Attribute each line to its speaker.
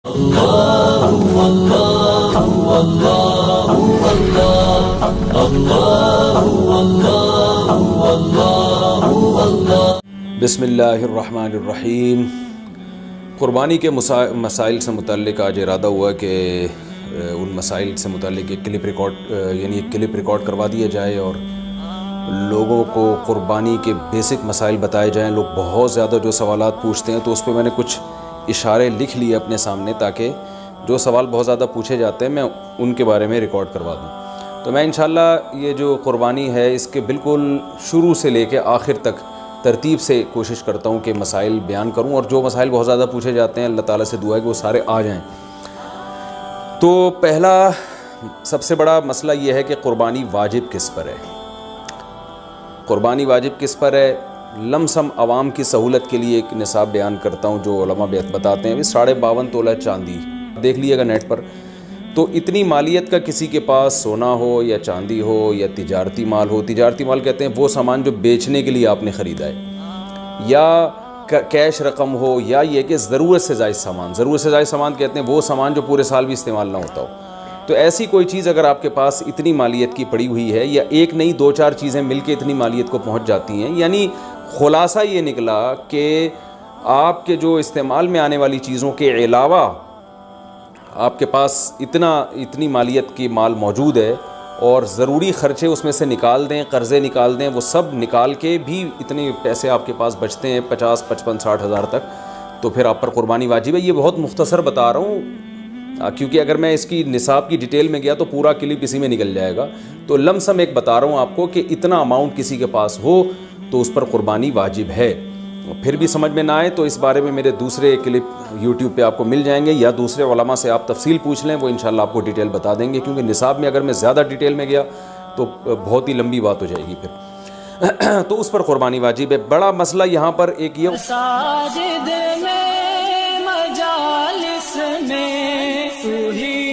Speaker 1: بسم اللہ الرحمن الرحیم۔ قربانی کے مسائل سے متعلق آج ارادہ ہوا کہ ان مسائل سے متعلق ایک کلپ ریکارڈ کروا دیا جائے اور لوگوں کو قربانی کے بیسک مسائل بتائے جائیں۔ لوگ بہت زیادہ جو سوالات پوچھتے ہیں تو اس پہ میں نے کچھ اشارے لکھ لیے اپنے سامنے تاکہ جو سوال بہت زیادہ پوچھے جاتے ہیں میں ان کے بارے میں ریکارڈ کروا دوں۔ تو میں انشاءاللہ یہ جو قربانی ہے اس کے بالکل شروع سے لے کے آخر تک ترتیب سے کوشش کرتا ہوں کہ مسائل بیان کروں، اور جو مسائل بہت زیادہ پوچھے جاتے ہیں اللہ تعالیٰ سے دعا ہے کہ وہ سارے آ جائیں۔ تو پہلا سب سے بڑا مسئلہ یہ ہے کہ قربانی واجب کس پر ہے۔ قربانی واجب کس پر ہے؟ لم سم عوام کی سہولت کے لیے ایک نصاب بیان کرتا ہوں جو علماء بتاتے ہیں 52.5 تولہ چاندی، دیکھ لیے گا نیٹ پر۔ تو اتنی مالیت کا کسی کے پاس سونا ہو یا چاندی ہو یا تجارتی مال ہو، تجارتی مال کہتے ہیں وہ سامان جو بیچنے کے لیے آپ نے خریدا ہے، یا کیش رقم ہو، یا یہ کہ ضرورت سے زائد سامان، ضرورت سے زائد سامان کہتے ہیں وہ سامان جو پورے سال بھی استعمال نہ ہوتا ہو۔ تو ایسی کوئی چیز اگر آپ کے پاس اتنی مالیت کی پڑی ہوئی ہے، یا ایک نہیں 2-4 چیزیں مل کے اتنی مالیت کو پہنچ جاتی ہیں، یعنی خلاصہ یہ نکلا کہ آپ کے جو استعمال میں آنے والی چیزوں کے علاوہ آپ کے پاس اتنی مالیت کی مال موجود ہے، اور ضروری خرچے اس میں سے نکال دیں، قرضے نکال دیں، وہ سب نکال کے بھی اتنے پیسے آپ کے پاس بچتے ہیں 50, 55, 60 ہزار تک، تو پھر آپ پر قربانی واجب ہے۔ یہ بہت مختصر بتا رہا ہوں کیونکہ اگر میں اس کی نصاب کی ڈیٹیل میں گیا تو پورا کلپ اسی میں نکل جائے گا۔ تو لم سم ایک بتا رہا ہوں آپ کو کہ اتنا اماؤنٹ کسی کے پاس ہو تو اس پر قربانی واجب ہے۔ پھر بھی سمجھ میں نہ آئے تو اس بارے میں میرے دوسرے کلپ یوٹیوب پہ آپ کو مل جائیں گے، یا دوسرے علماء سے آپ تفصیل پوچھ لیں، وہ انشاءاللہ آپ کو ڈیٹیل بتا دیں گے، کیونکہ نصاب میں اگر میں زیادہ ڈیٹیل میں گیا تو بہت ہی لمبی بات ہو جائے گی پھر۔ تو اس پر قربانی واجب ہے۔ بڑا مسئلہ یہاں پر ایک یہ
Speaker 2: ساجد میں مجالس میں تو ہی